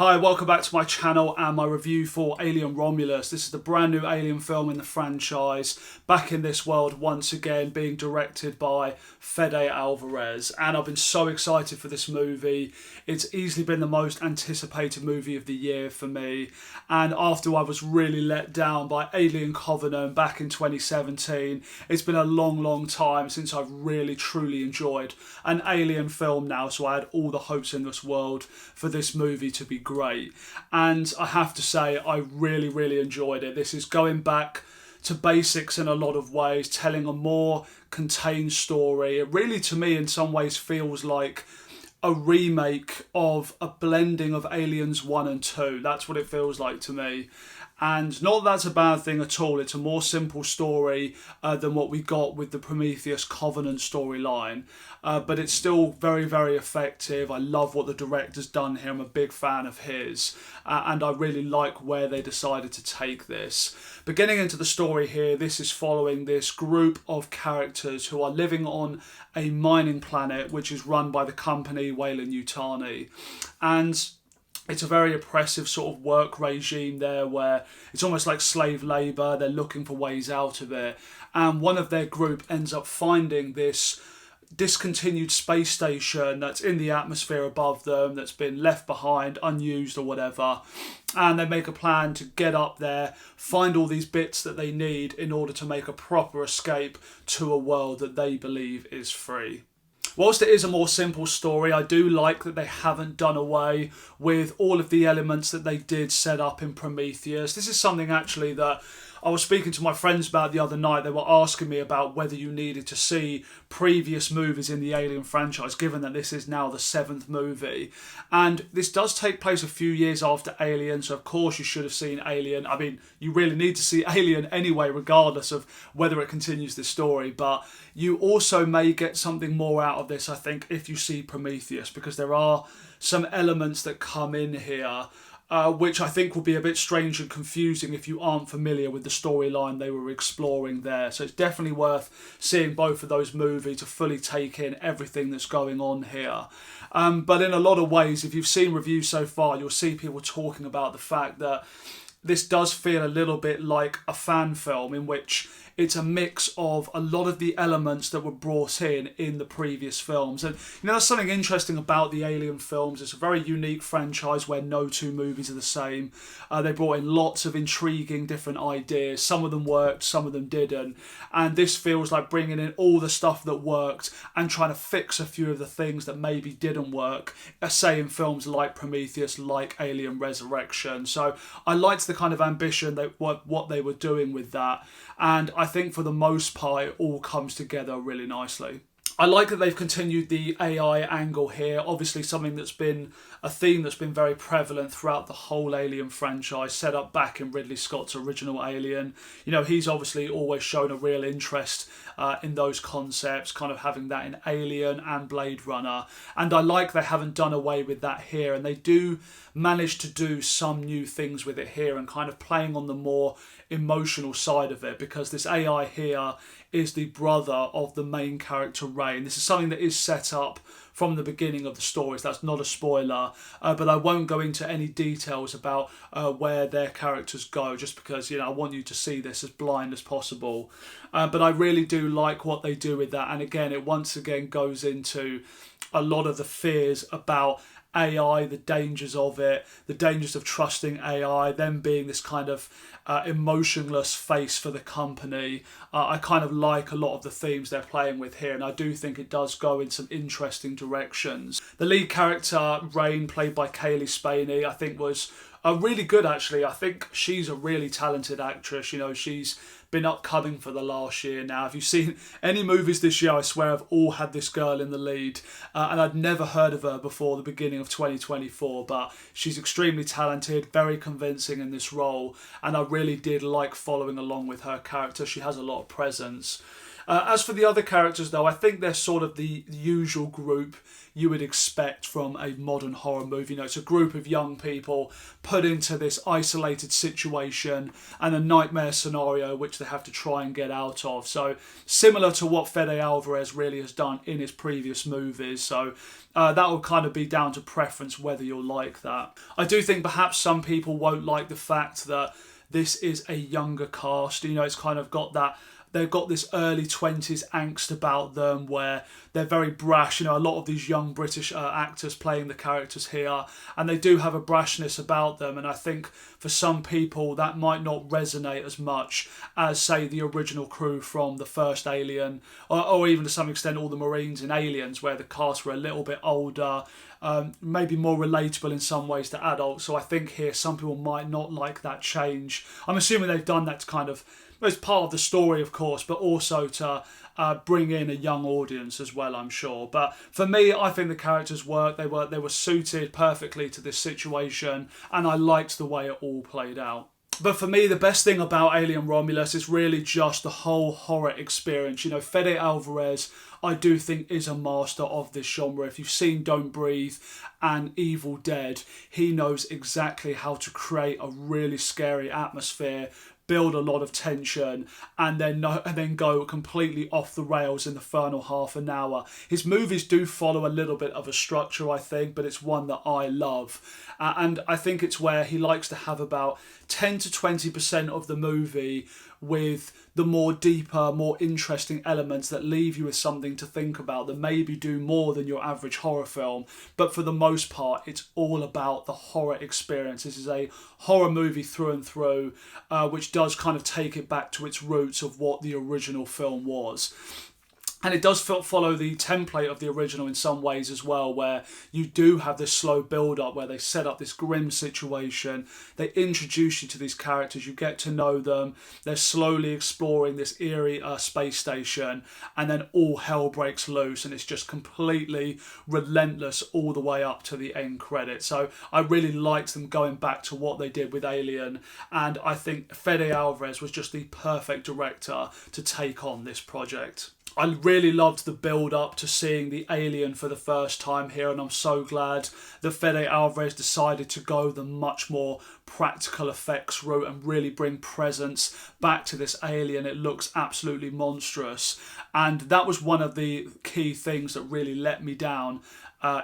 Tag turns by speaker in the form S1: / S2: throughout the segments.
S1: Hi, welcome back to my channel and my review for Alien Romulus. This is the brand new Alien film in the franchise, back in this world once again, being directed by Fede Alvaraz. And I've been so excited for this movie. It's easily been the most anticipated movie of the year for me. And after I was really let down by Alien Covenant back in 2017, it's been a long time since I've really truly enjoyed an Alien film now. So I had all the hopes in this world for this movie to be great, and I have to say I really enjoyed it. This is going back to basics in a lot of ways, telling a more contained story. It really, to me, in some ways feels like a remake of a blending of Aliens 1 and 2. That's what it feels like to me. And not that that's a bad thing at all. It's a more simple story than what we got with the Prometheus Covenant storyline. But it's still very effective. I love what the director's done here. I'm a big fan of his. And I really like where they decided to take this. But getting into the story here, this is following this group of characters who are living on a mining planet which is run by the company Weyland-Yutani. And it's a very oppressive sort of work regime there where it's almost like slave labour. They're looking for ways out of it. And one of their group ends up finding this discontinued space station that's in the atmosphere above them, that's been left behind, unused or whatever. And they make a plan to get up there, find all these bits that they need in order to make a proper escape to a world that they believe is free. Whilst it is a more simple story, I do like that they haven't done away with all of the elements that they did set up in Prometheus. This is something actually that I was speaking to my friends about the other night. They were asking me about whether you needed to see previous movies in the Alien franchise, given that this is now the 7th movie. And this does take place a few years after Alien, so of course you should have seen Alien. I mean, you really need to see Alien anyway, regardless of whether it continues this story. But you also may get something more out of this, I think, if you see Prometheus, because there are some elements that come in here which I think will be a bit strange and confusing if you aren't familiar with the storyline they were exploring there. So it's definitely worth seeing both of those movies to fully take in everything that's going on here. But in a lot of ways, if you've seen reviews so far, you'll see people talking about the fact that this does feel a little bit like a fan film in which it's a mix of a lot of the elements that were brought in the previous films. And, you know, that's something interesting about the Alien films. It's a very unique franchise where no two movies are the same. They brought in lots of intriguing different ideas. Some of them worked, some of them didn't. And this feels like bringing in all the stuff that worked and trying to fix a few of the things that maybe didn't work, say in films like Prometheus, like Alien Resurrection. So I liked the kind of ambition that what they were doing with that. And I think for the most part, it all comes together really nicely. I like that they've continued the AI angle here. Obviously something that's been a theme that's been very prevalent throughout the whole Alien franchise, set up back in Ridley Scott's original Alien. You know, he's obviously always shown a real interest in those concepts, kind of having that in Alien and Blade Runner. And I like they haven't done away with that here, and they do manage to do some new things with it here and kind of playing on the more emotional side of it, because this AI here is the brother of the main character Ray, and this is something that is set up from the beginning of the stories. That's not a spoiler, but I won't go into any details about where their characters go, just because, you know, I want you to see this as blind as possible. But I really do like what they do with that, and again, it once again goes into a lot of the fears about AI, the dangers of it, the dangers of trusting AI, them being this kind of emotionless face for the company. I kind of like a lot of the themes they're playing with here, and I do think it does go in some interesting directions. The lead character, Rain, played by Kaylee Spaney, I think was really good actually. I think she's a really talented actress. You know, she's been upcoming for the last year now. If you've seen any movies this year, I swear I've all had this girl in the lead, and I'd never heard of her before the beginning of 2024, but she's extremely talented, very convincing in this role, and I really did like following along with her character. She has a lot of presence. As for the other characters, though, I think they're sort of the usual group you would expect from a modern horror movie. You know, it's a group of young people put into this isolated situation and a nightmare scenario which they have to try and get out of. So similar to what Fede Alvaraz really has done in his previous movies. So that will kind of be down to preference whether you'll like that. I do think perhaps some people won't like the fact that this is a younger cast. You know, it's kind of got that, they've got this early 20s angst about them where they're very brash. You know, a lot of these young British actors playing the characters here, and they do have a brashness about them. And I think for some people that might not resonate as much as, say, the original crew from the first Alien, or even to some extent all the Marines in Aliens, where the cast were a little bit older, maybe more relatable in some ways to adults. So I think here some people might not like that change. I'm assuming they've done that to kind of, it's part of the story, of course, but also to bring in a young audience as well, I'm sure. But for me, I think the characters worked. They were suited perfectly to this situation, and I liked the way it all played out. But for me, the best thing about Alien Romulus is really just the whole horror experience. You know, Fede Alvaraz, I do think, is a master of this genre. If you've seen Don't Breathe and Evil Dead, he knows exactly how to create a really scary atmosphere, build a lot of tension, and then go completely off the rails in the final half an hour. His movies do follow a little bit of a structure, I think, but it's one that I love. And I think it's where he likes to have about 10 to 20% of the movie with the more deeper, more interesting elements that leave you with something to think about, that maybe do more than your average horror film. But for the most part, it's all about the horror experience. This is a horror movie through and through, which does kind of take it back to its roots of what the original film was. And it does follow the template of the original in some ways as well, where you do have this slow build-up where they set up this grim situation, they introduce you to these characters, you get to know them, they're slowly exploring this eerie space station, and then all hell breaks loose, and it's just completely relentless all the way up to the end credits. So I really liked them going back to what they did with Alien, and I think Fede Alvaraz was just the perfect director to take on this project. I really loved the build-up to seeing the Alien for the first time here, and I'm so glad that Fede Alvaraz decided to go the much more practical effects route and really bring presence back to this alien. It looks absolutely monstrous, and that was one of the key things that really let me down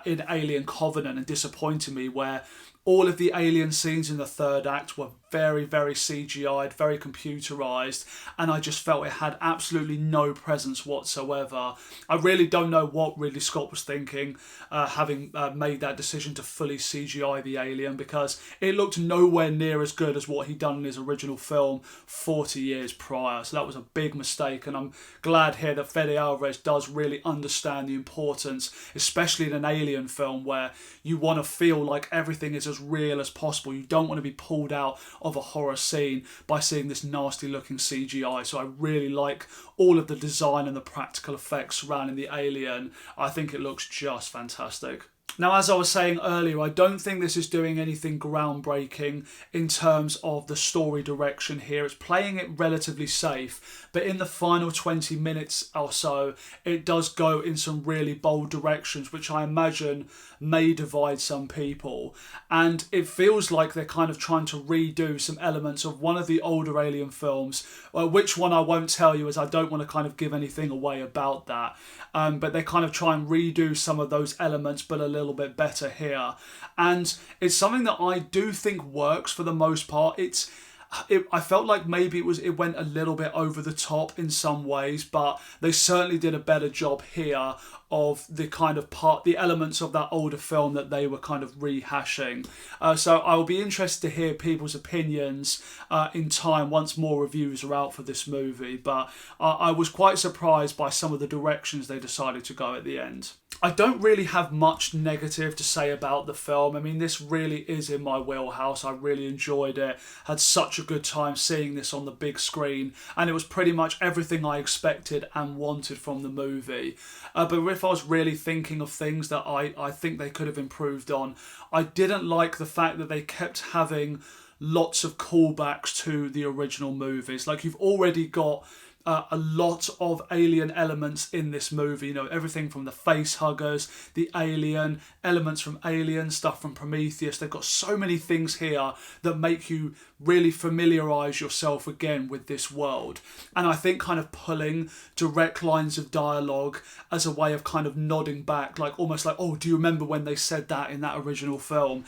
S1: in Alien Covenant and disappointed me, where all of the alien scenes in the third act were very, very CGI'd, very computerised, and I just felt it had absolutely no presence whatsoever. I really don't know what Ridley Scott was thinking, having made that decision to fully CGI the alien, because it looked nowhere near as good as what he'd done in his original film 40 years prior. So that was a big mistake, and I'm glad here that Fede Alvaraz does really understand the importance, especially in an alien film where you want to feel like everything is as real as possible. You don't want to be pulled out of a horror scene by seeing this nasty looking CGI. So I really like all of the design and the practical effects surrounding the alien. I think it looks just fantastic. Now, as I was saying earlier, I don't think this is doing anything groundbreaking in terms of the story direction here. It's playing it relatively safe, but in the final 20 minutes or so, it does go in some really bold directions, which I imagine may divide some people. And it feels like they're kind of trying to redo some elements of one of the older Alien films, which one I won't tell you, as I don't want to kind of give anything away about that. But they kind of try and redo some of those elements, but a little bit better here. And it's something that I do think works for the most part. I felt like maybe it went a little bit over the top in some ways, but they certainly did a better job here of the kind of the elements of that older film that they were kind of rehashing. So I will be interested to hear people's opinions in time once more reviews are out for this movie. But I was quite surprised by some of the directions they decided to go at the end. I don't really have much negative to say about the film. I mean, this really is in my wheelhouse. I really enjoyed it. Had such a good time seeing this on the big screen, and it was pretty much everything I expected and wanted from the movie. But if I was really thinking of things that I think they could have improved on, I didn't like the fact that they kept having lots of callbacks to the original movies. Like, you've already got a lot of alien elements in this movie. You know, everything from the face huggers, the alien, elements from Alien, stuff from Prometheus. They've got so many things here that make you really familiarise yourself again with this world. And I think kind of pulling direct lines of dialogue as a way of kind of nodding back, like almost like, oh, do you remember when they said that in that original film?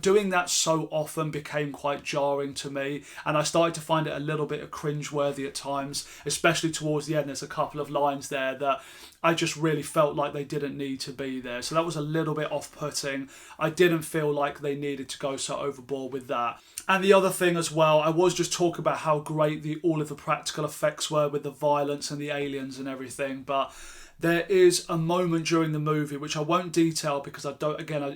S1: Doing that so often became quite jarring to me, and I started to find it a little bit cringeworthy at times, especially towards the end. There's a couple of lines there that I just really felt like they didn't need to be there. So that was a little bit off-putting. I didn't feel like they needed to go so overboard with that. And the other thing as well, I was just talking about how great all of the practical effects were with the violence and the aliens and everything, but there is a moment during the movie, which I won't detail because it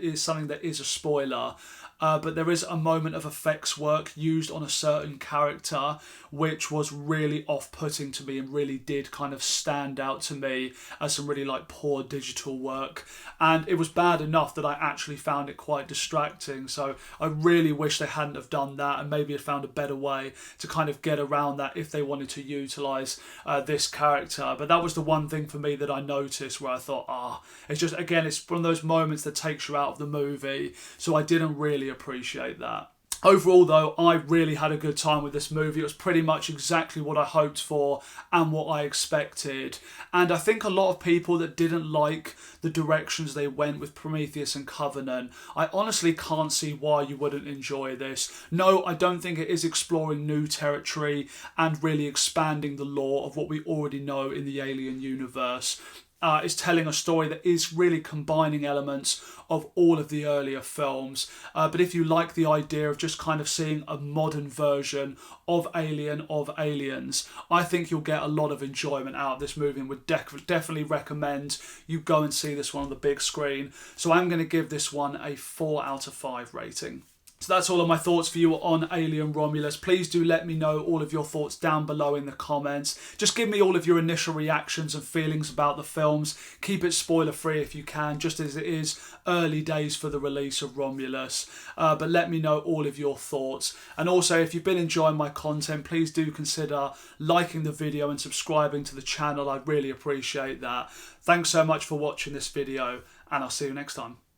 S1: is something that is a spoiler, but there is a moment of effects work used on a certain character which was really off-putting to me and really did kind of stand out to me as some really like poor digital work. And it was bad enough that I actually found it quite distracting. So I really wish they hadn't have done that, and maybe had found a better way to kind of get around that if they wanted to utilise this character. But that was the one thing for me that I noticed where I thought, it's just, again, it's one of those moments that takes you out of the movie. So I didn't really appreciate that. Overall, though, I really had a good time with this movie. It was pretty much exactly what I hoped for and what I expected. And I think a lot of people that didn't like the directions they went with Prometheus and Covenant, I honestly can't see why you wouldn't enjoy this. No, I don't think it is exploring new territory and really expanding the lore of what we already know in the Alien universe. Is telling a story that is really combining elements of all of the earlier films. But if you like the idea of just kind of seeing a modern version of Alien, of Aliens, I think you'll get a lot of enjoyment out of this movie, and would definitely recommend you go and see this one on the big screen. So I'm going to give this one a 4 out of 5 rating. So that's all of my thoughts for you on Alien Romulus. Please do let me know all of your thoughts down below in the comments. Just give me all of your initial reactions and feelings about the films. Keep it spoiler free if you can, just as it is early days for the release of Romulus. But let me know all of your thoughts. And also, if you've been enjoying my content, please do consider liking the video and subscribing to the channel. I'd really appreciate that. Thanks so much for watching this video, and I'll see you next time.